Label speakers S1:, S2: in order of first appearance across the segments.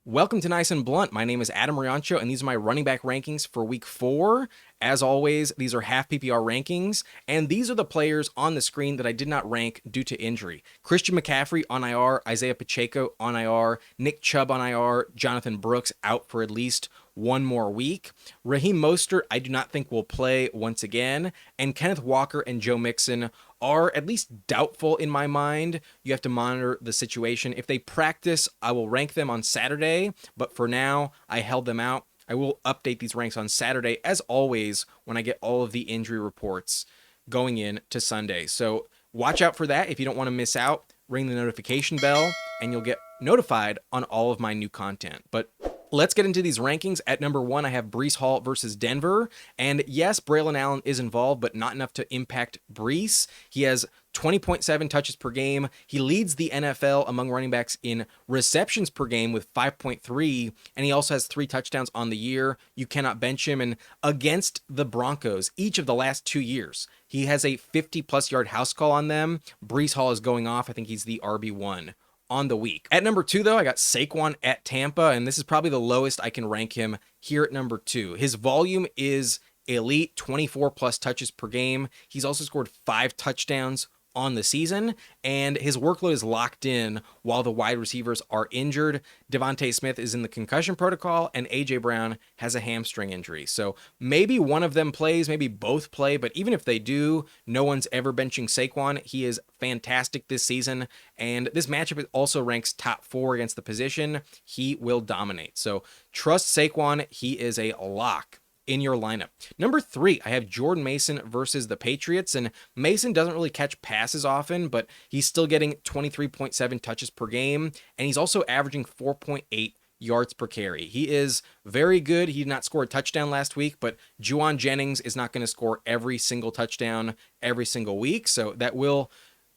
S1: Welcome to Nice and Blunt. My name is Adam Riancho, and these are my running back rankings for week 4. As always, these are half PPR rankings, and these are the players on the screen that I did not rank due to injury. Christian McCaffrey on IR, Isaiah Pacheco on IR, Nick Chubb on IR, Jonathan Brooks out for at least one more week. Raheem Mostert, I do not think will play once again, and Kenneth Walker and Joe Mixon are at least doubtful in my mind. You have to monitor the situation. If they practice, I will rank them on Saturday, but for now, I held them out. I will update these ranks on Saturday, as always, when I get all of the injury reports going in to Sunday. So watch out for that. If you don't want to miss out, ring the notification bell, and you'll get notified on all of my new content. But let's get into these rankings. At number 1, I have Breece Hall versus Denver. And yes, Braelon Allen is involved, but not enough to impact Breece. He has 20.7 touches per game. He leads the NFL among running backs in receptions per game with 5.3, and he also has 3 touchdowns on the year. You cannot bench him. And against the Broncos, each of the last 2 years, he has a 50-plus yard house call on them. Breece Hall is going off. I think he's the RB1 on the week. At number 2, though, I got Saquon at Tampa, and this is probably the lowest I can rank him here at number 2. His volume is elite, 24-plus touches per game. He's also scored 5 touchdowns on the season, and his workload is locked in while the wide receivers are injured. Devonte Smith is in the concussion protocol, and A.J. Brown has a hamstring injury. So maybe one of them plays, maybe both play, but even if they do, no one's ever benching Saquon. He is fantastic this season, and this matchup also ranks top 4 against the position. He will dominate. So trust Saquon. He is a lock in your lineup. Number 3, I have Jordan Mason versus the Patriots, and Mason doesn't really catch passes often, but he's still getting 23.7 touches per game, and he's also averaging 4.8 yards per carry. He is very good. He did not score a touchdown last week, but Juwan Jennings is not going to score every single touchdown every single week, so that will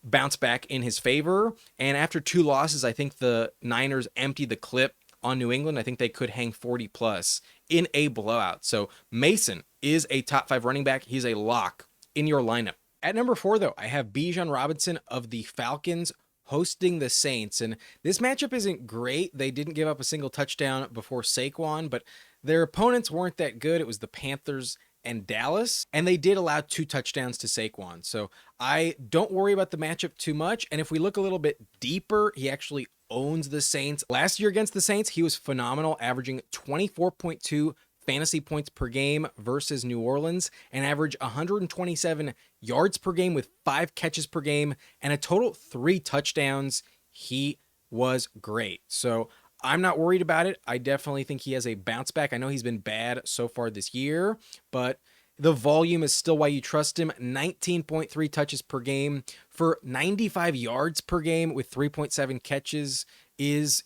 S1: bounce back in his favor. And after 2 losses, I think the Niners emptied the clip on New England. I think they could hang 40 plus in a blowout. So Mason is a top 5 running back. He's a lock in your lineup. At number 4, though, I have Bijan Robinson of the Falcons hosting the Saints. And this matchup isn't great. They didn't give up a single touchdown before Saquon, but their opponents weren't that good. It was the Panthers and Dallas, and they did allow 2 touchdowns to Saquon. So I don't worry about the matchup too much. And if we look a little bit deeper, he actually owns the Saints. Last year against the Saints, he was phenomenal, averaging 24.2 fantasy points per game versus New Orleans, and averaged 127 yards per game with 5 catches per game and a total 3 touchdowns. He was great. So I'm not worried about it. I definitely think he has a bounce back. I know he's been bad so far this year, but the volume is still why you trust him. 19.3 touches per game for 95 yards per game with 3.7 catches is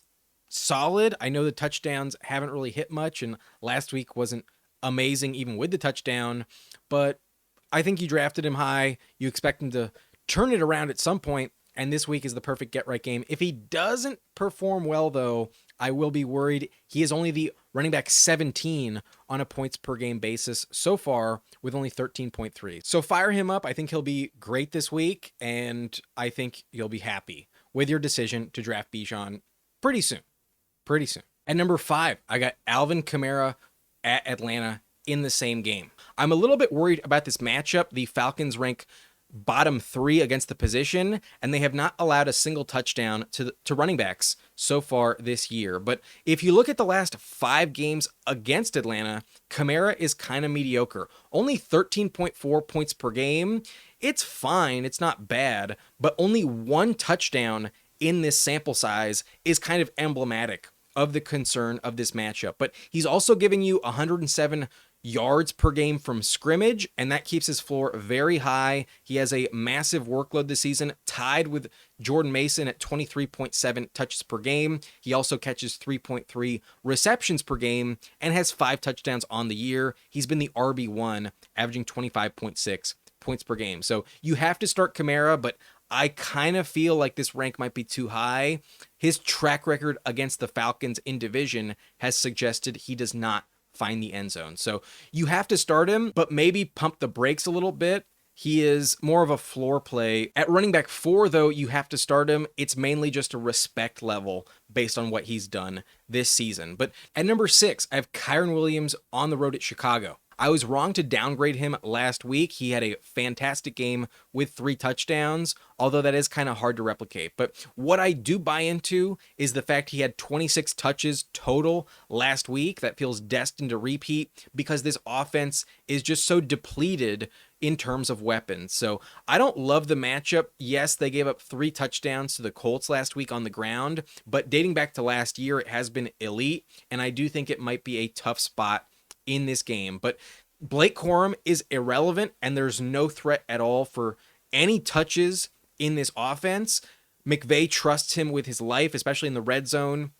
S1: solid. I know the touchdowns haven't really hit much, and last week wasn't amazing even with the touchdown, but I think you drafted him high. You expect him to turn it around at some point, and this week is the perfect get-right game. If he doesn't perform well, though, I will be worried. He is only the running back 17 on a points per game basis so far with only 13.3. So fire him up. I think he'll be great this week, and I think you'll be happy with your decision to draft Bijan pretty soon. Pretty soon. At number 5, I got Alvin Kamara at Atlanta in the same game. I'm a little bit worried about this matchup. The Falcons rank bottom 3 against the position, and they have not allowed a single touchdown to running backs so far this year. But if you look at the last 5 games against Atlanta, Kamara is kind of mediocre. Only 13.4 points per game. It's fine. It's not bad, but only 1 touchdown in this sample size is kind of emblematic of the concern of this matchup. But he's also giving you 107 yards per game from scrimmage, and that keeps his floor very high. He has a massive workload this season, tied with Jordan Mason at 23.7 touches per game. He also catches 3.3 receptions per game and has 5 touchdowns on the year. He's been the RB1, averaging 25.6 points per game. So you have to start Kamara, but I kind of feel like this rank might be too high. His track record against the Falcons in division has suggested he does not find the end zone. So you have to start him, but maybe pump the brakes a little bit he is more of a floor play. At running back 4, though, you have to start him. It's mainly just a respect level based on what he's done this season. But at number 6, I have Kyren Williams on the road at Chicago. I was wrong to downgrade him last week. He had a fantastic game with 3 touchdowns, although that is kind of hard to replicate. But what I do buy into is the fact he had 26 touches total last week. That feels destined to repeat because this offense is just so depleted in terms of weapons. So I don't love the matchup. Yes, they gave up 3 touchdowns to the Colts last week on the ground, but dating back to last year, it has been elite, and I do think it might be a tough spot in this game. But Blake Corum is irrelevant, and there's no threat at all for any touches in this offense. McVay trusts him with his life, especially in the red zone.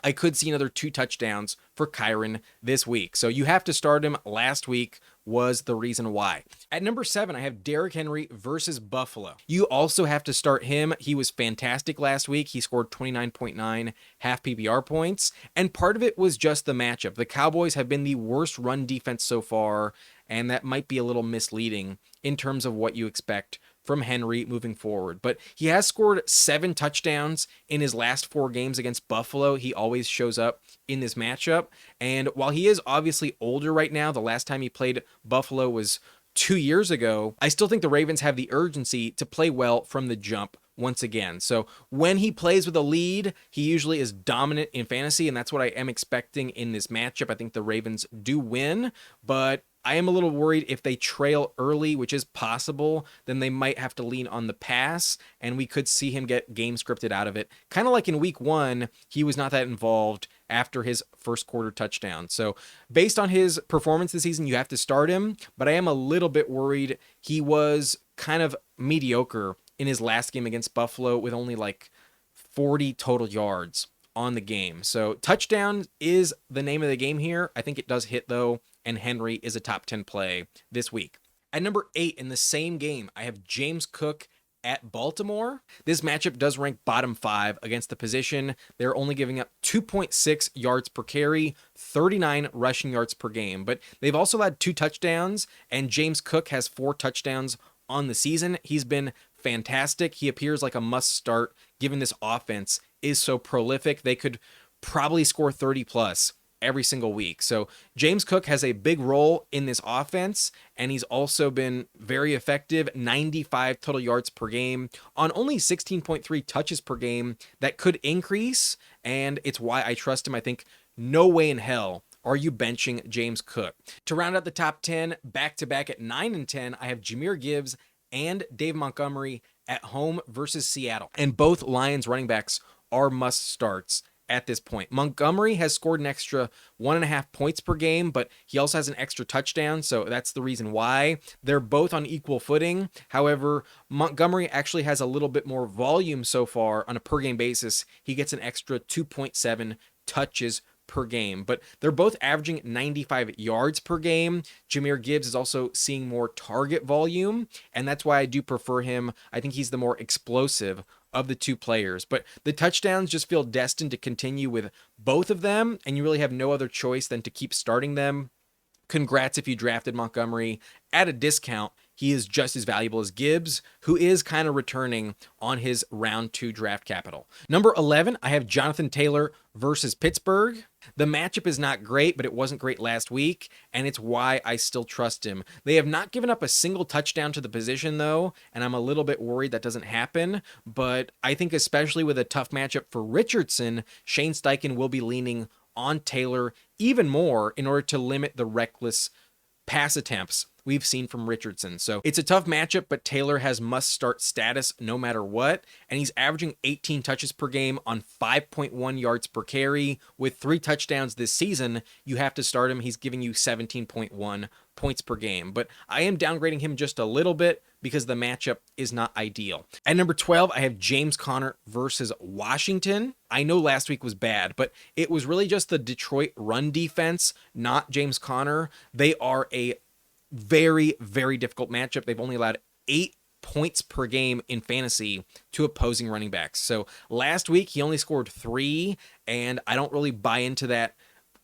S1: I could see another 2 touchdowns for Kyren this week. So you have to start him. Last week was the reason why. At number 7, I have Derrick Henry versus Buffalo. You also have to start him. He was fantastic last week. He scored 29.9 half PPR points, and part of it was just the matchup. The Cowboys have been the worst run defense so far, and that might be a little misleading in terms of what you expect from Henry moving forward. But he has scored 7 touchdowns in his last 4 games against Buffalo. He always shows up in this matchup. And while he is obviously older right now, the last time he played Buffalo was 2 years ago, I still think the Ravens have the urgency to play well from the jump once again. So when he plays with a lead, he usually is dominant in fantasy, and that's what I am expecting in this matchup. I think the Ravens do win, but I am a little worried if they trail early, which is possible, then they might have to lean on the pass, and we could see him get game scripted out of it. Kind of like in week 1, he was not that involved after his first quarter touchdown. So based on his performance this season, you have to start him, but I am a little bit worried. He was kind of mediocre in his last game against Buffalo with only like 40 total yards on the game. So touchdown is the name of the game here. I think it does hit though, and Henry is a top 10 play this week. At number 8 in the same game, I have James Cook at Baltimore. This matchup does rank bottom 5 against the position. They're only giving up 2.6 yards per carry, 39 rushing yards per game, but they've also had 2 touchdowns, and James Cook has 4 touchdowns on the season. He's been fantastic. He appears like a must start given this offense is so prolific. They could probably score 30 plus every single week. So James Cook has a big role in this offense, and he's also been very effective, 95 total yards per game on only 16.3 touches per game. That could increase, and it's why I trust him. I think no way in hell are you benching James Cook. To round out the top 10, back-to-back at 9 and 10, I have Jahmyr Gibbs and Dave Montgomery at home versus Seattle. And both Lions running backs are must starts at this point. Montgomery has scored an extra 1.5 points per game, but he also has an extra touchdown, so that's the reason why. They're both on equal footing. However, Montgomery actually has a little bit more volume so far on a per game basis. He gets an extra 2.7 touches per game, but they're both averaging 95 yards per game. Jahmyr Gibbs is also seeing more target volume, and that's why I do prefer him. I think he's the more explosive of the 2 players, but the touchdowns just feel destined to continue with both of them, and you really have no other choice than to keep starting them. Congrats if you drafted Montgomery at a discount. He is just as valuable as Gibbs, who is kind of returning on his round 2 draft capital. Number 11, I have Jonathan Taylor versus Pittsburgh. The matchup is not great, but it wasn't great last week, and it's why I still trust him. They have not given up a single touchdown to the position, though, and I'm a little bit worried that doesn't happen, but I think especially with a tough matchup for Richardson, Shane Steichen will be leaning on Taylor even more in order to limit the reckless pass attempts we've seen from Richardson. So it's a tough matchup, but Taylor has must-start status no matter what, and he's averaging 18 touches per game on 5.1 yards per carry. With 3 touchdowns this season, you have to start him. He's giving you 17.1 points per game, but I am downgrading him just a little bit because the matchup is not ideal. At number 12, I have James Conner versus Washington. I know last week was bad, but it was really just the Detroit run defense, not James Conner. They are a very, very difficult matchup. They've only allowed 8 points per game in fantasy to opposing running backs. So last week, he only scored 3, and I don't really buy into that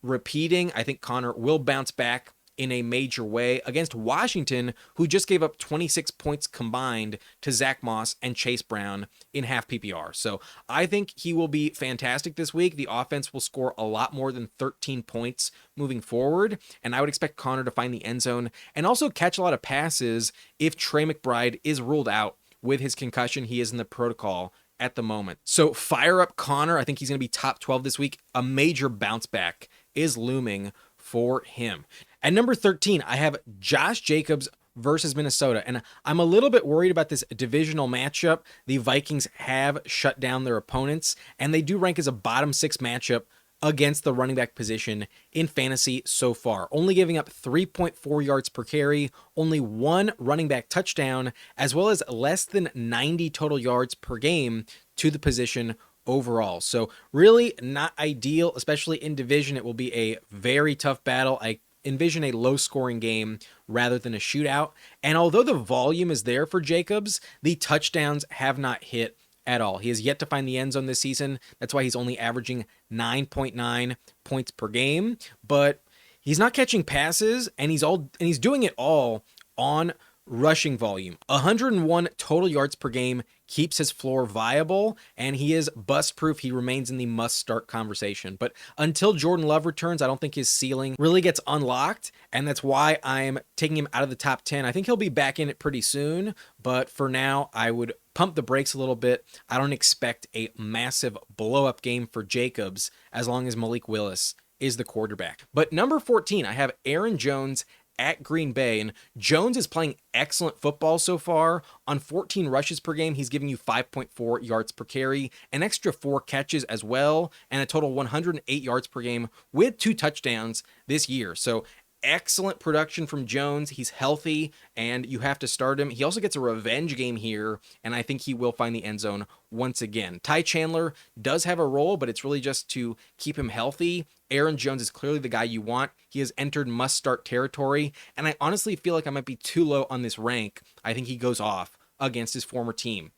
S1: repeating. I think Conner will bounce back in a major way against Washington, who just gave up 26 points combined to Zack Moss and Chase Brown in half PPR. So I think he will be fantastic this week. The offense will score a lot more than 13 points moving forward, and I would expect Connor to find the end zone and also catch a lot of passes if Trey McBride is ruled out with his concussion. He is in the protocol at the moment. So fire up Connor. I think he's going to be top 12 this week. A major bounce back is looming for him. At number 13, I have Josh Jacobs versus Minnesota, and I'm a little bit worried about this divisional matchup. The Vikings have shut down their opponents, and they do rank as a bottom 6 matchup against the running back position in fantasy so far, only giving up 3.4 yards per carry, only 1 running back touchdown, as well as less than 90 total yards per game to the position overall. So really not ideal, especially in division. It will be a very tough battle. I envision a low-scoring game rather than a shootout. And although the volume is there for Jacobs, the touchdowns have not hit at all. He has yet to find the end zone this season. That's why he's only averaging 9.9 points per game. But he's not catching passes, and he's doing it all on rushing volume. 101 total yards per game keeps his floor viable, and he is bust-proof. He remains in the must-start conversation. But until Jordan Love returns, I don't think his ceiling really gets unlocked, and that's why I'm taking him out of the top 10. I think he'll be back in it pretty soon, but for now, I would pump the brakes a little bit. I don't expect a massive blow-up game for Jacobs as long as Malik Willis is the quarterback. But number 14, I have Aaron Jones at Green Bay, and Jones is playing excellent football so far. On 14 rushes per game, he's giving you 5.4 yards per carry, an extra 4 catches as well, and a total 108 yards per game with 2 touchdowns this year. So excellent production from Jones. He's healthy, and you have to start him. He also gets a revenge game here, and I think he will find the end zone once again. Ty Chandler does have a role, but it's really just to keep him healthy. Aaron Jones is clearly the guy you want. He has entered must-start territory, and I honestly feel like I might be too low on this rank. I think he goes off against his former team.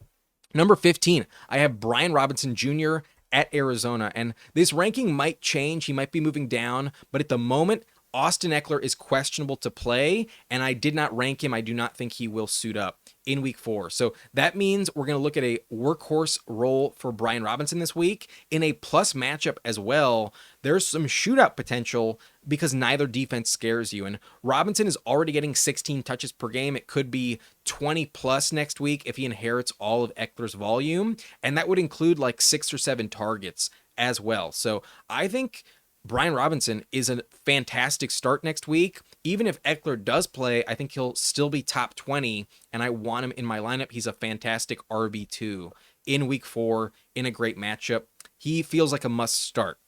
S1: Number 15, I have Brian Robinson Jr. at Arizona, and this ranking might change. He might be moving down, but at the moment, Austin Ekeler is questionable to play, and I did not rank him. I do not think he will suit up in week 4. So that means we're going to look at a workhorse role for Brian Robinson this week. In a plus matchup as well, there's some shootout potential because neither defense scares you. And Robinson is already getting 16 touches per game. It could be 20 plus next week if he inherits all of Eckler's volume, and that would include like 6 or 7 targets as well. So I think Brian Robinson is a fantastic start next week. Even if Ekeler does play, I think he'll still be top 20, and I want him in my lineup. He's a fantastic RB2 in week 4 in a great matchup. He feels like a must start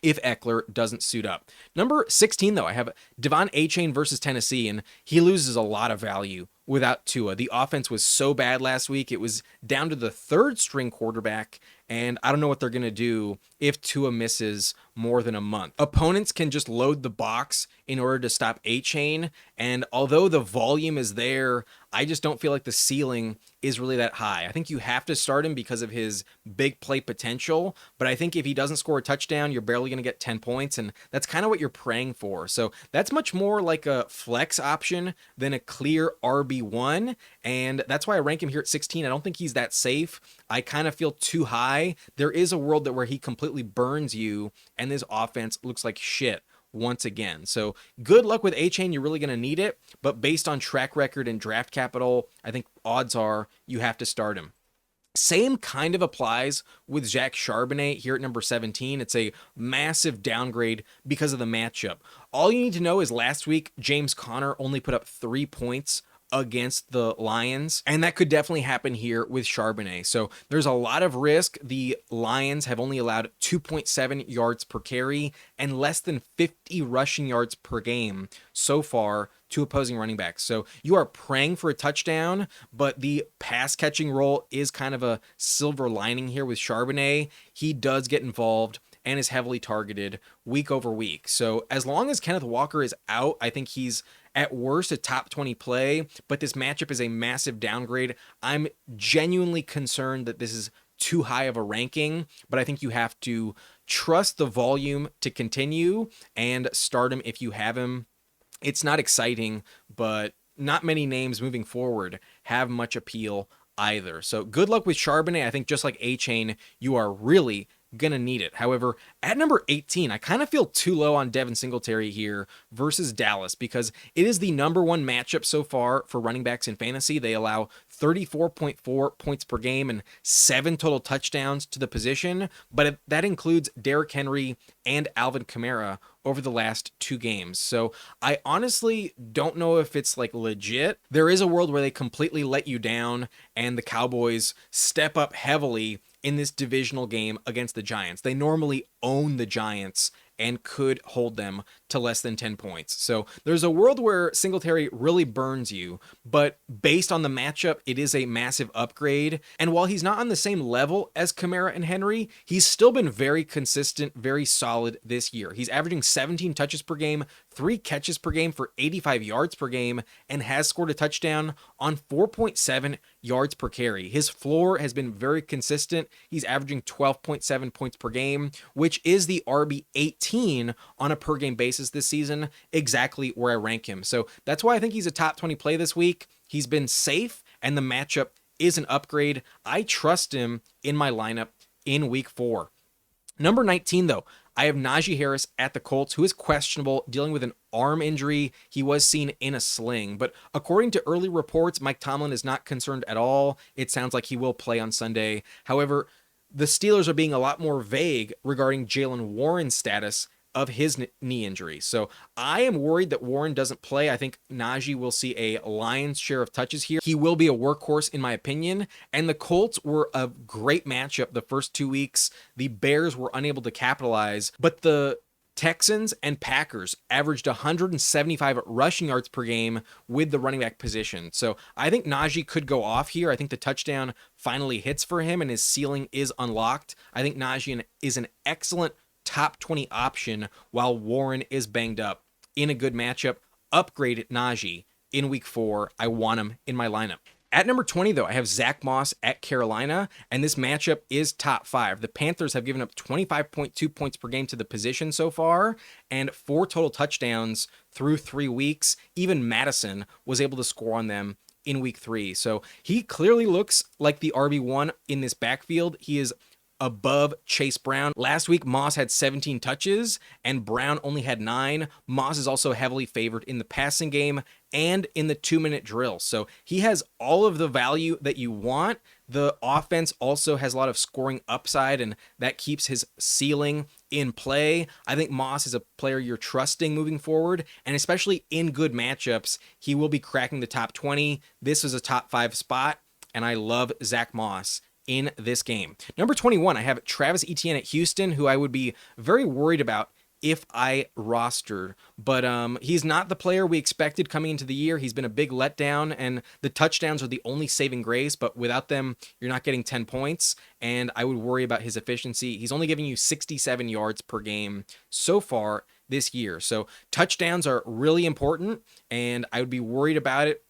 S1: if Ekeler doesn't suit up. Number 16, though, I have DeVon Achane versus Tennessee, and he loses a lot of value without Tua. The offense was so bad last week. It was down to the 3rd string quarterback, and I don't know what they're going to do if Tua misses more than a month. Opponents can just load the box in order to stop Achane, and although the volume is there, I just don't feel like the ceiling is really that high. I think you have to start him because of his big play potential, but I think if he doesn't score a touchdown, you're barely going to get 10 points, and that's kind of what you're praying for. So that's much more like a flex option than a clear RB1, and that's why I rank him here at 16. I don't think he's that safe. I kind of feel too high. There is a world that where he completely burns you, and this offense looks like shit once again. So good luck with Achane. You're really going to need it, but based on track record and draft capital, I think odds are you have to start him. Same kind of applies with Zack Charbonnet here at number 17. It's a massive downgrade because of the matchup. All you need to know is last week, James Conner only put up 3 points against the Lions, and that could definitely happen here with Charbonnet. So there's a lot of risk. The Lions have only allowed 2.7 yards per carry and less than 50 rushing yards per game so far to opposing running backs. So you are praying for a touchdown, but the pass catching role is kind of a silver lining here with Charbonnet. He does get involved and is heavily targeted week over week. So as long as Kenneth Walker is out, I think he's at worst a top 20 play, but this matchup is a massive downgrade. I'm genuinely concerned that this is too high of a ranking, but I think you have to trust the volume to continue and start him if you have him. It's not exciting, but not many names moving forward have much appeal either. So good luck with Charbonnet. I think just like Achane, you are really gonna need it. However, at number 18, I kind of feel too low on Devin Singletary here versus Dallas because it is the number one matchup so far for running backs in fantasy. They allow 34.4 points per game and 7 total touchdowns to the position, but that includes Derrick Henry and Alvin Kamara over the last 2 games. So I honestly don't know if it's like legit. There is a world where they completely let you down and the Cowboys step up heavily in this divisional game against the Giants. They normally own the Giants and could hold them to less than 10 points. So there's a world where Singletary really burns you, but based on the matchup, it is a massive upgrade. And while he's not on the same level as Kamara and Henry, he's still been very consistent, very solid this year. He's averaging 17 touches per game, 3 catches per game for 85 yards per game, and has scored a touchdown on 4.7 yards per carry. His floor has been very consistent. He's averaging 12.7 points per game, which is the RB 18 on a per game basis this season, exactly where I rank him. So that's why I think he's a top 20 play this week. He's been safe, and the matchup is an upgrade. I trust him in my lineup in week 4. Number 19, though, I have Najee Harris at the Colts, who is questionable, dealing with an arm injury. He was seen in a sling, but according to early reports, Mike Tomlin is not concerned at all. It sounds like he will play on Sunday. However, the Steelers are being a lot more vague regarding Jaylen Warren's status of his knee injury. So I am worried that Warren doesn't play. I think Najee will see a lion's share of touches here. He will be a workhorse in my opinion. And the Colts were a great matchup the first 2 weeks. The Bears were unable to capitalize, but the Texans and Packers averaged 175 rushing yards per game with the running back position. So I think Najee could go off here. I think the touchdown finally hits for him and his ceiling is unlocked. I think Najee is an excellent top 20 option while Warren is banged up in a good matchup. Upgrade Najee in week 4. I want him in my lineup. At number 20, though, I have Zack Moss at Carolina, and this matchup is top 5. The Panthers have given up 25.2 points per game to the position so far, and 4 total touchdowns through 3 weeks. Even Mattison was able to score on them in week 3. So he clearly looks like the RB1 in this backfield. He is above Chase Brown. Last week, Moss had 17 touches and Brown only had 9. Moss is also heavily favored in the passing game and in the 2-minute drill. So he has all of the value that you want. The offense also has a lot of scoring upside, and that keeps his ceiling in play. I think Moss is a player you're trusting moving forward, and especially in good matchups, he will be cracking the top 20. This is a top 5 spot, and I love Zack Moss in this game. Number 21, I have Travis Etienne at Houston, who I would be very worried about if I rostered, but he's not the player we expected coming into the year. He's been a big letdown, and the touchdowns are the only saving grace, but without them, you're not getting 10 points, and I would worry about his efficiency. He's only giving you 67 yards per game so far this year, so touchdowns are really important, and I would be worried about it,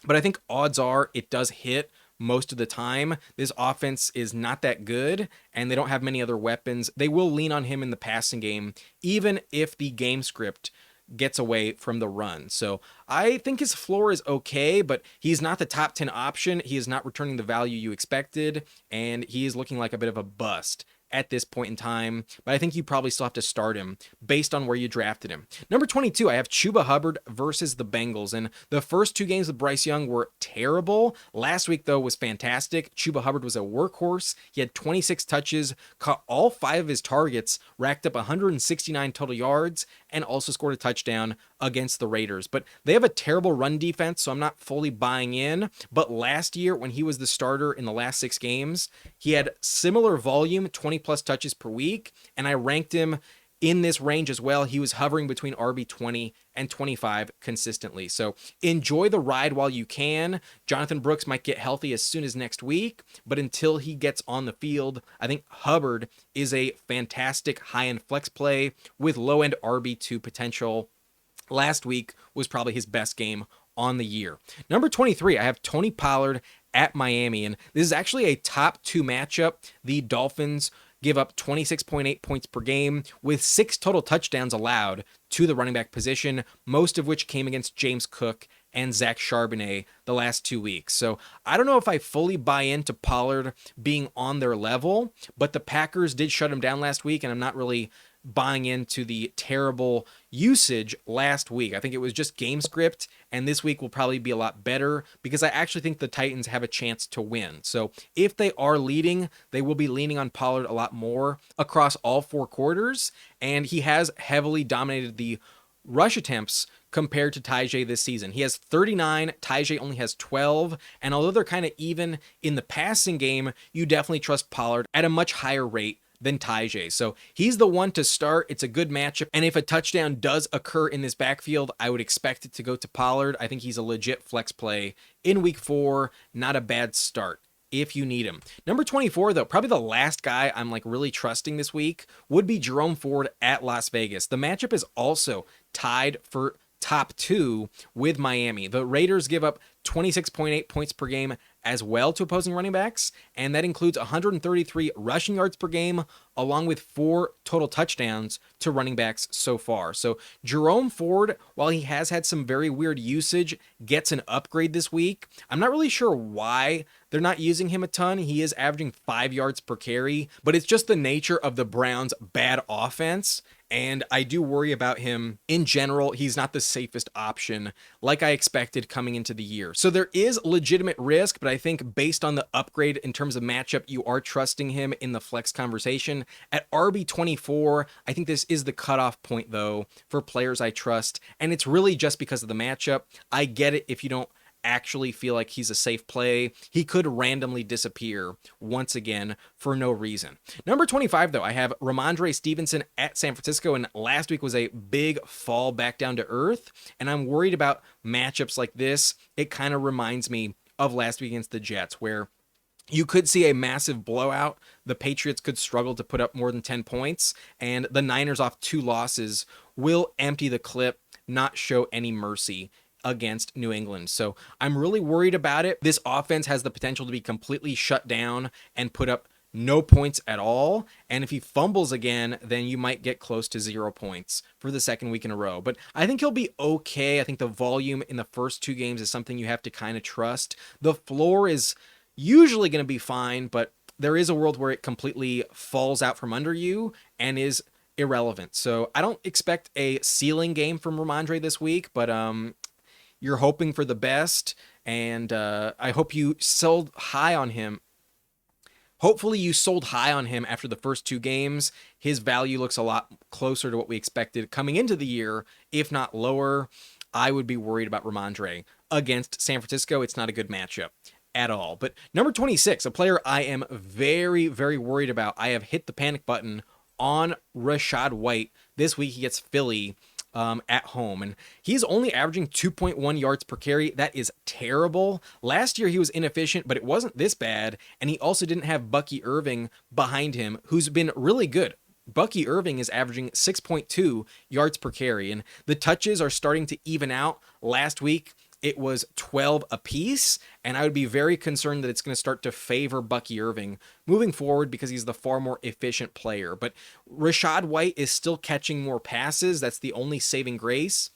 S1: but I think odds are it does hit most of the time. This offense is not that good, and they don't have many other weapons. They will lean on him in the passing game, even if the game script gets away from the run. So I think his floor is okay, but he's not the top 10 option. He is not returning the value you expected, and he is looking like a bit of a bust at this point in time, but I think you probably still have to start him based on where you drafted him. Number 22, I have Chuba Hubbard versus the Bengals, and the first 2 games with Bryce Young were terrible. Last week, though, was fantastic. Chuba Hubbard was a workhorse. He had 26 touches, caught all 5 of his targets, racked up 169 total yards, and also scored a touchdown against the Raiders. But they have a terrible run defense, so I'm not fully buying in. But last year, when he was the starter in the last 6 games, he had similar volume, 20-plus touches per week, and I ranked him in this range as well. He was hovering between RB 20 and 25 consistently. So enjoy the ride while you can. Jonathan Brooks might get healthy as soon as next week, but until he gets on the field, I think Hubbard is a fantastic high-end flex play with low-end RB2 potential. Last week was probably his best game on the year. Number 23, I have Tony Pollard at Miami, and this is actually a top 2 matchup. The Dolphins give up 26.8 points per game with 6 total touchdowns allowed to the running back position, most of which came against James Cook and Zack Charbonnet the last 2 weeks. So I don't know if I fully buy into Pollard being on their level, but the Packers did shut him down last week, and I'm not really buying into the terrible usage last week. I think it was just game script, and this week will probably be a lot better because I actually think the Titans have a chance to win. So if they are leading, they will be leaning on Pollard a lot more across all 4 quarters, and he has heavily dominated the rush attempts compared to Tajay this season. He has 39, Tajay only has 12, and although they're kind of even in the passing game, you definitely trust Pollard at a much higher rate than Tajay. So he's the one to start. It's a good matchup. And if a touchdown does occur in this backfield, I would expect it to go to Pollard. I think he's a legit flex play in week 4. Not a bad start if you need him. Number 24, though, probably the last guy I'm really trusting this week would be Jerome Ford at Las Vegas. The matchup is also tied for top 2 with Miami. The Raiders give up 26.8 points per game as well to opposing running backs, and that includes 133 rushing yards per game, along with 4 total touchdowns to running backs so far. So Jerome Ford, while he has had some very weird usage, gets an upgrade this week. I'm not really sure why they're not using him a ton. He is averaging 5 yards per carry, but it's just the nature of the Browns' bad offense, and I do worry about him in general. He's not the safest option like I expected coming into the year. So there is legitimate risk, but I think based on the upgrade in terms of matchup, you are trusting him in the flex conversation. At RB24, I think this is the cutoff point, though, for players I trust, and it's really just because of the matchup. I get it if you don't actually feel like he's a safe play. He could randomly disappear once again for no reason. Number 25, though, I have Rhamondre Stevenson at San Francisco, and last week was a big fall back down to earth, and I'm worried about matchups like this. It kind of reminds me of last week against the Jets, where you could see a massive blowout. The Patriots could struggle to put up more than 10 points, and the Niners, off 2 losses, will empty the clip, not show any mercy against New England. So I'm really worried about it. This offense has the potential to be completely shut down and put up no points at all. And if he fumbles again, then you might get close to 0 points for the second week in a row. But I think he'll be okay. I think the volume in the first 2 games is something you have to kind of trust. The floor is usually going to be fine, but there is a world where it completely falls out from under you and is irrelevant. So I don't expect a ceiling game from Rhamondre this week, but you're hoping for the best, and I hope you sold high on him. Hopefully you sold high on him after the first 2 games. His value looks a lot closer to what we expected coming into the year, if not lower. I would be worried about Rhamondre against San Francisco. It's not a good matchup at all. But number 26, a player I am very, very worried about. I have hit the panic button on Rachaad White. This week he gets Philly at home, and he's only averaging 2.1 yards per carry. That is terrible. Last year he was inefficient, but it wasn't this bad, and he also didn't have Bucky Irving behind him, who's been really good. Bucky Irving is averaging 6.2 yards per carry, and the touches are starting to even out. Last week it was 12 apiece, and I would be very concerned that it's going to start to favor Bucky Irving moving forward because he's the far more efficient player. But Rachaad White is still catching more passes. That's the only saving grace.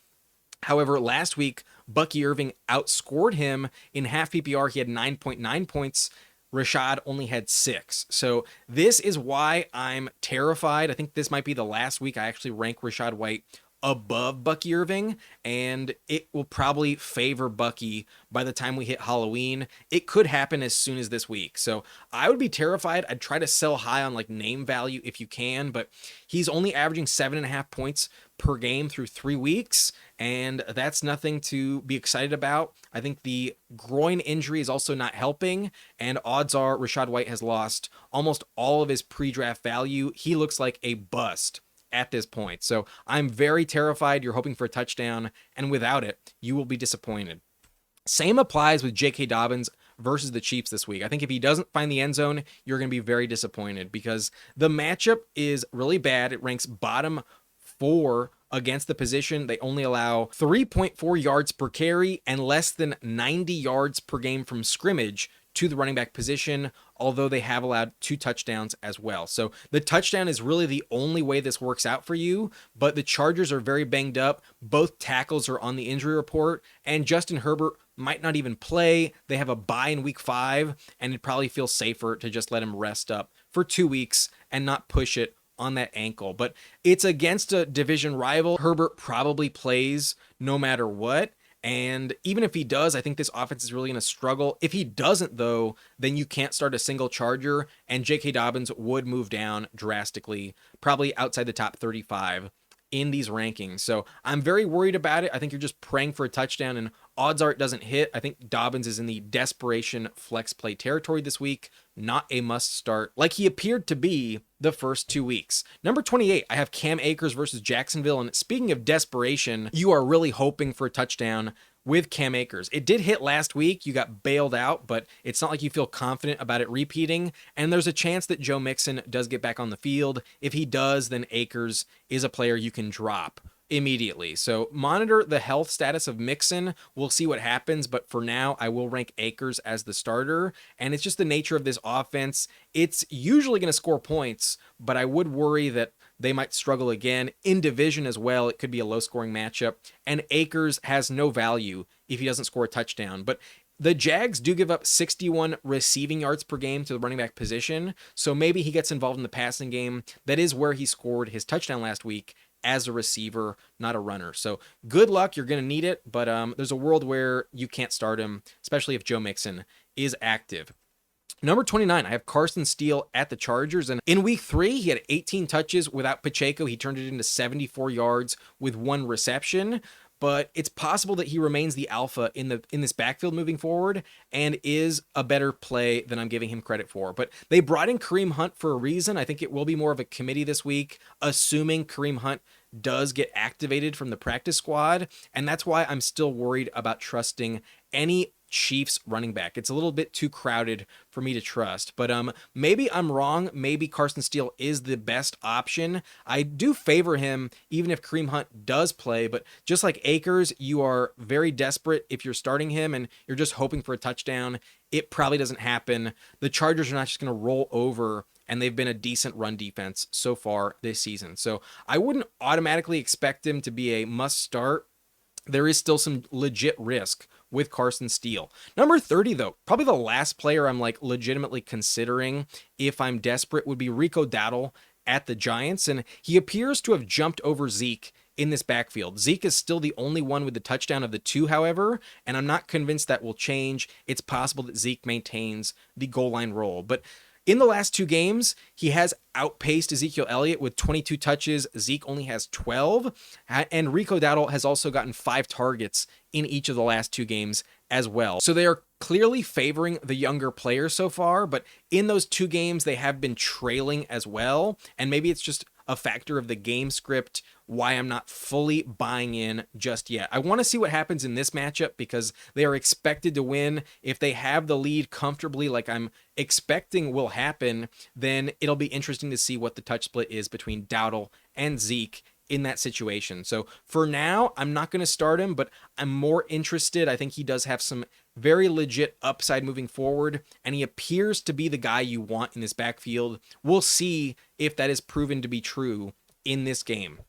S1: However, last week, Bucky Irving outscored him. In half PPR, he had 9.9 points. Rachaad only had 6. So this is why I'm terrified. I think this might be the last week I actually rank Rachaad White above Bucky Irving, and it will probably favor Bucky by the time we hit Halloween. It could happen as soon as this week. So I would be terrified. I'd try to sell high on name value if you can, but he's only averaging 7.5 points per game through 3 weeks, and that's nothing to be excited about. I think the groin injury is also not helping, and odds are Rachaad White has lost almost all of his pre-draft value. He looks like a bust at this point. So I'm very terrified. You're hoping for a touchdown, and without it, you will be disappointed. Same applies with J.K. Dobbins versus the Chiefs this week. I think if he doesn't find the end zone, you're going to be very disappointed because the matchup is really bad. It ranks bottom 4 against the position. They only allow 3.4 yards per carry and less than 90 yards per game from scrimmage to the running back position, although they have allowed 2 touchdowns as well. So the touchdown is really the only way this works out for you, but the Chargers are very banged up. Both tackles are on the injury report, and Justin Herbert might not even play. They have a bye in week 5, and it probably feels safer to just let him rest up for 2 weeks and not push it on that ankle. But it's against a division rival. Herbert probably plays no matter what. And even if he does, I think this offense is really going to struggle. If he doesn't, though, then you can't start a single Charger, and J.K. Dobbins would move down drastically, probably outside the top 35 in these rankings. So I'm very worried about it. I think you're just praying for a touchdown, and odds are it doesn't hit. I think Dobbins is in the desperation flex play territory this week, not a must start like he appeared to be the first 2 weeks. Number 28, I have Cam Akers versus Jacksonville. And speaking of desperation, you are really hoping for a touchdown with Cam Akers. It did hit last week. You got bailed out, but it's not like you feel confident about it repeating. And there's a chance that Joe Mixon does get back on the field. If he does, then Akers is a player you can drop immediately. So monitor the health status of Mixon. We'll see what happens, but for now, I will rank Akers as the starter. And it's just the nature of this offense. It's usually going to score points, but I would worry that they might struggle again in division as well. It could be a low scoring matchup, and Akers has no value if he doesn't score a touchdown. But the Jags do give up 61 receiving yards per game to the running back position, so maybe he gets involved in the passing game. That is where he scored his touchdown last week, as a receiver, not a runner. So good luck. You're going to need it, but there's a world where you can't start him, especially if Joe Mixon is active. Number 29, I have Carson Steele at the Chargers. And in week 3, he had 18 touches without Pacheco. He turned it into 74 yards with 1 reception. But it's possible that he remains the alpha in this backfield moving forward and is a better play than I'm giving him credit for. But they brought in Kareem Hunt for a reason. I think it will be more of a committee this week, assuming Kareem Hunt does get activated from the practice squad. And that's why I'm still worried about trusting any Chiefs running back. It's a little bit too crowded for me to trust, but maybe I'm wrong. Maybe Carson Steele is the best option. I do favor him even if Kareem Hunt does play, but just like Akers, you are very desperate if you're starting him and you're just hoping for a touchdown. It probably doesn't happen. The Chargers are not just going to roll over, and they've been a decent run defense so far this season. So I wouldn't automatically expect him to be a must start. There is still some legit risk with Carson Steele. Number 30, though, probably the last player I'm like legitimately considering if I'm desperate would be Rico Dowdle at the Giants. And he appears to have jumped over Zeke in this backfield. Zeke is still the only one with the touchdown of the 2, however, and I'm not convinced that will change. It's possible that Zeke maintains the goal line role, but in the last 2 games, he has outpaced Ezekiel Elliott with 22 touches. Zeke only has 12. And Rico Dowdle has also gotten 5 targets in each of the last 2 games as well. So they are clearly favoring the younger players so far, but in those 2 games, they have been trailing as well. And maybe it's just a factor of the game script why I'm not fully buying in just yet. I want to see what happens in this matchup because they are expected to win. If they have the lead comfortably like I'm expecting will happen, then it'll be interesting to see what the touch split is between Dowdle and Zeke in that situation. So for now, I'm not going to start him, but I'm more interested. I think he does have some very legit upside moving forward, and he appears to be the guy you want in this backfield. We'll see if that is proven to be true in this game.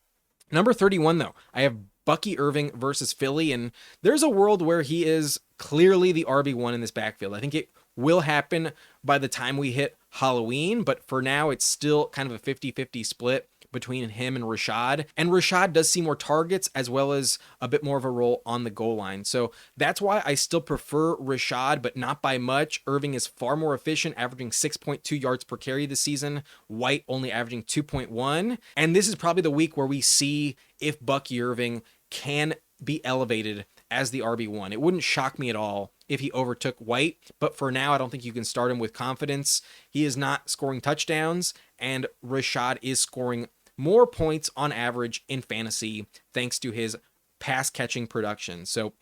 S1: Number 31, though, I have Bucky Irving versus Philly, and there's a world where he is clearly the RB1 in this backfield. I think it will happen by the time we hit Halloween, but for now, it's still kind of a 50-50 split between him and Rachaad. And Rachaad does see more targets as well as a bit more of a role on the goal line. So that's why I still prefer Rachaad, but not by much. Irving is far more efficient, averaging 6.2 yards per carry this season. White only averaging 2.1. And this is probably the week where we see if Bucky Irving can be elevated as the RB1. It wouldn't shock me at all if he overtook White, but for now, I don't think you can start him with confidence. He is not scoring touchdowns, and Rachaad is scoring more points on average in fantasy thanks to his pass catching production. So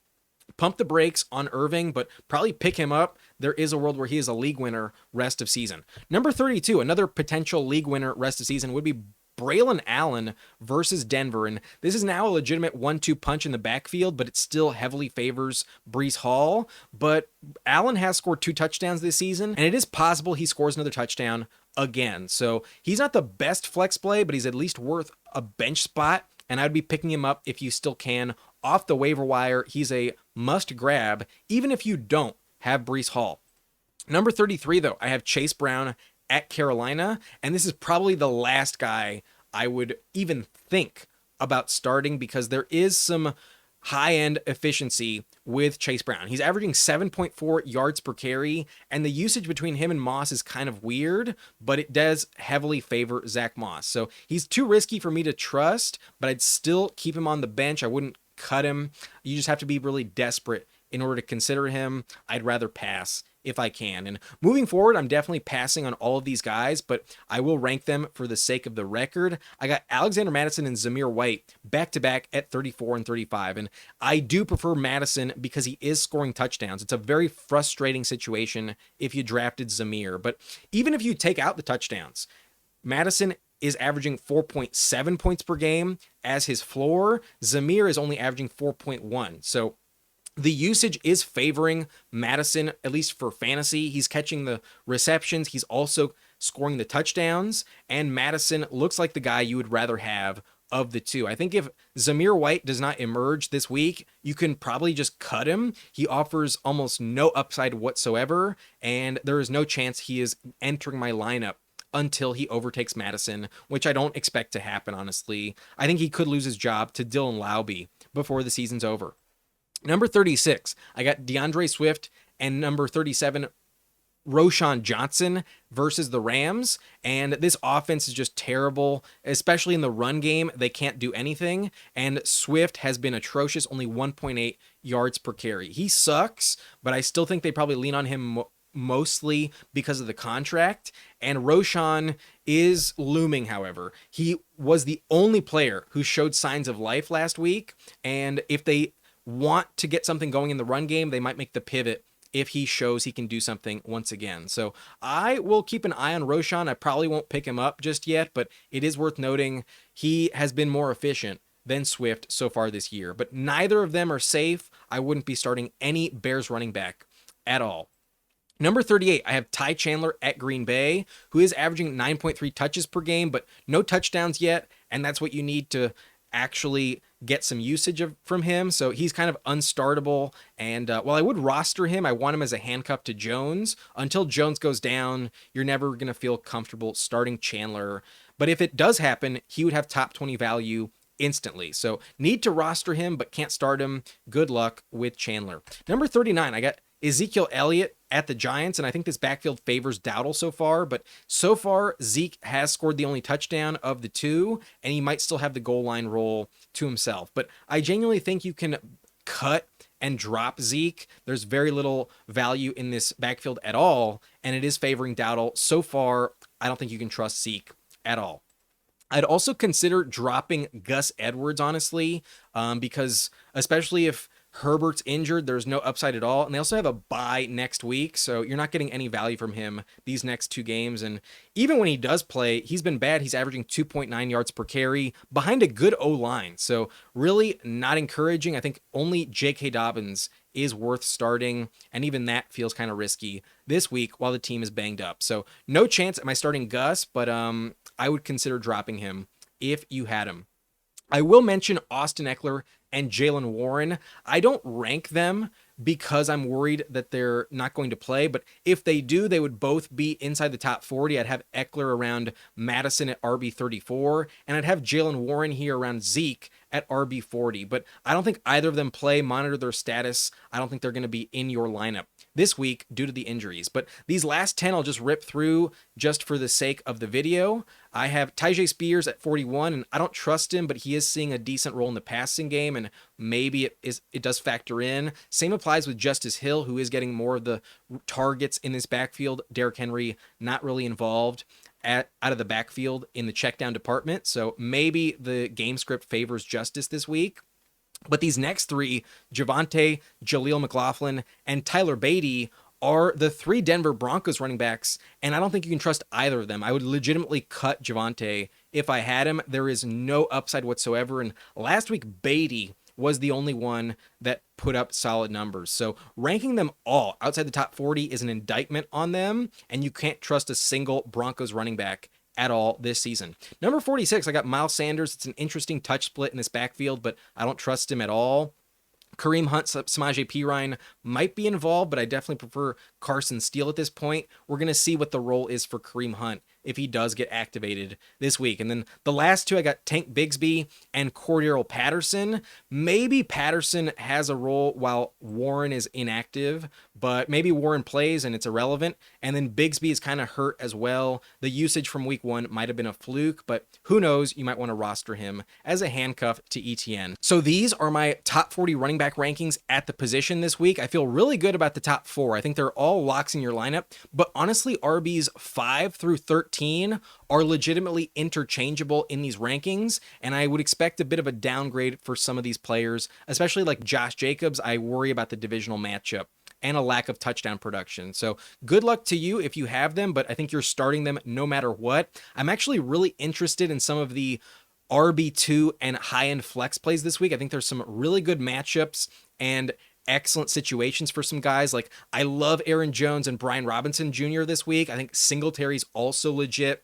S1: pump the brakes on Irving, but probably pick him up. There is a world where he is a league winner rest of season. Number 32, another potential league winner rest of season would be Braelon Allen versus Denver, and this is now a legitimate 1-2 punch in the backfield, but it still heavily favors Breece Hall. But Allen has scored 2 touchdowns this season, and it is possible he scores another touchdown again. So he's not the best flex play, but he's at least worth a bench spot, and I'd be picking him up if you still can off the waiver wire. He's a must grab, even if you don't have Breece Hall. Number 33, though, I have Chase Brown at Carolina, and this is probably the last guy I would even think about starting because there is some high-end efficiency with Chase Brown. He's averaging 7.4 yards per carry, and the usage between him and Moss is kind of weird, but it does heavily favor Zack Moss. So he's too risky for me to trust, but I'd still keep him on the bench. I wouldn't cut him. You just have to be really desperate in order to consider him. I'd rather pass if I can. And moving forward, I'm definitely passing on all of these guys, but I will rank them for the sake of the record. I got Alexander Mattison and Zamir White back-to-back at 34 and 35, and I do prefer Mattison because he is scoring touchdowns. It's a very frustrating situation if you drafted Zamir, but even if you take out the touchdowns, Mattison is averaging 4.7 points per game as his floor. Zamir is only averaging 4.1, so the usage is favoring Mattison, at least for fantasy. He's catching the receptions. He's also scoring the touchdowns. And Mattison looks like the guy you would rather have of the two. I think if Zamir White does not emerge this week, you can probably just cut him. He offers almost no upside whatsoever, and there is no chance he is entering my lineup until he overtakes Mattison, which I don't expect to happen, honestly. I think he could lose his job to Dylan Laube before the season's over. Number 36, I got DeAndre Swift, and number 37, Roschon Johnson versus the Rams. And this offense is just terrible, especially in the run game. They can't do anything. And Swift has been atrocious, only 1.8 yards per carry. He sucks, but I still think they probably lean on him mostly because of the contract. And Roschon is looming, however. He was the only player who showed signs of life last week. And if they want to get something going in the run game, they might make the pivot if he shows he can do something once again. So I will keep an eye on Roschon. I probably won't pick him up just yet, but it is worth noting he has been more efficient than Swift so far this year. But neither of them are safe. I wouldn't be starting any Bears running back at all. Number 38, I have Ty Chandler at Green Bay, who is averaging 9.3 touches per game, but no touchdowns yet, and that's what you need to actually get some usage from him. So he's kind of unstartable. And while I would roster him, I want him as a handcuff to Jones. Until Jones goes down, you're never going to feel comfortable starting Chandler. But if it does happen, he would have top 20 value instantly. So need to roster him, but can't start him. Good luck with Chandler. Number 39, I got Ezekiel Elliott at the Giants, and I think this backfield favors Dowdle so far, but so far Zeke has scored the only touchdown of the two, and he might still have the goal line role to himself. But I genuinely think you can cut and drop Zeke. There's very little value in this backfield at all, and it is favoring Dowdle. So far, I don't think you can trust Zeke at all. I'd also consider dropping Gus Edwards, honestly, because especially if Herbert's injured, there's no upside at all. And they also have a bye next week, so you're not getting any value from him these next 2 games. And even when he does play, he's been bad. He's averaging 2.9 yards per carry behind a good O-line. So really not encouraging. I think only J.K. Dobbins is worth starting, and even that feels kind of risky this week while the team is banged up. So no chance am I starting Gus, but I would consider dropping him if you had him. I will mention Austin Ekeler and Jaylen Warren. I don't rank them because I'm worried that they're not going to play, but if they do, they would both be inside the top 40. I'd have Ekeler around Mattison at RB 34, and I'd have Jaylen Warren here around Zeke at RB 40, but I don't think either of them play. Monitor their status. I don't think they're going to be in your lineup this week due to the injuries. But these last 10 I'll just rip through just for the sake of the video. I have Tyjae Spears at 41, and I don't trust him, but he is seeing a decent role in the passing game, and maybe it does factor in. Same applies with Justice Hill, who is getting more of the targets in this backfield. Derrick Henry not really involved out of the backfield in the check down department, so maybe the game script favors Justice this week. But these next 3, Javonte, Jaleel McLaughlin, and Tyler Beatty, are the 3 Denver Broncos running backs, and I don't think you can trust either of them. I would legitimately cut Javonte if I had him. There is no upside whatsoever. And last week, Beatty was the only one that put up solid numbers. So ranking them all outside the top 40 is an indictment on them, and you can't trust a single Broncos running back at all this season. Number 46, I got Miles Sanders. It's an interesting touch split in this backfield, but I don't trust him at all. Kareem Hunt, Samaje Perine might be involved, but I definitely prefer Carson Steele at this point. We're going to see what the role is for Kareem Hunt if he does get activated this week. And then the last two, I got Tank Bigsby and Cordero Patterson. Maybe Patterson has a role while Warren is inactive, but maybe Warren plays and it's irrelevant. And then Bigsby is kind of hurt as well. The usage from week 1 might have been a fluke, but who knows? You might want to roster him as a handcuff to Etienne. So these are my top 40 running back rankings at the position this week. I feel really good about the top 4. I think they're all locks in your lineup, but honestly, RBs 5 through 13 are legitimately interchangeable in these rankings, and I would expect a bit of a downgrade for some of these players, especially like Josh Jacobs. I worry about the divisional matchup and a lack of touchdown production. So good luck to you if you have them, but I think you're starting them no matter what. I'm actually really interested in some of the RB2 and high-end flex plays this week. I think there's some really good matchups and excellent situations for some guys. Like, I love Aaron Jones and Brian Robinson Jr. this week. I think Singletary's also legit.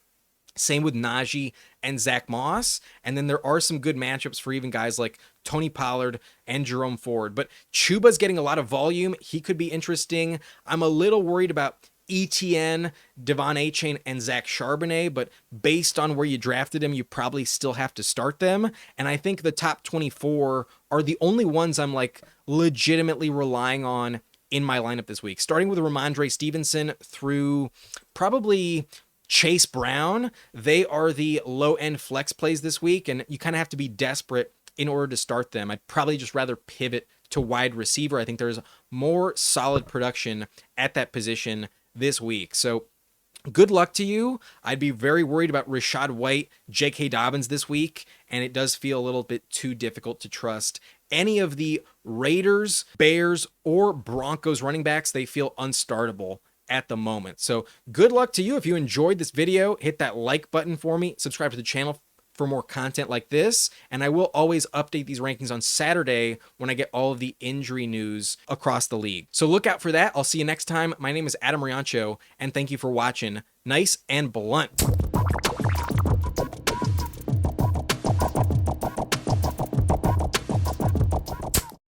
S1: Same with Najee and Zack Moss. And then there are some good matchups for even guys like Tony Pollard and Jerome Ford. But Chuba's getting a lot of volume. He could be interesting. I'm a little worried about Etienne, DeVon Achane, and Zack Charbonnet, but based on where you drafted him, you probably still have to start them. And I think the top 24 are the only ones I'm like legitimately relying on in my lineup this week. Starting with Rhamondre Stevenson through probably Chase Brown. They are the low-end flex plays this week, and you kind of have to be desperate in order to start them. I'd probably just rather pivot to wide receiver. I think there's more solid production at that position this week. So good luck to you. I'd be very worried about Rachaad White, J.K. Dobbins this week, and it does feel a little bit too difficult to trust any of the Raiders, Bears, or Broncos running backs. They feel unstartable at the moment. So good luck to you. If you enjoyed this video, hit that like button for me, subscribe to the channel for more content like this, and I will always update these rankings on Saturday when I get all of the injury news across the league. So look out for that. I'll see you next time. My name is Adam Riancho, and thank you for watching Nice and Blunt.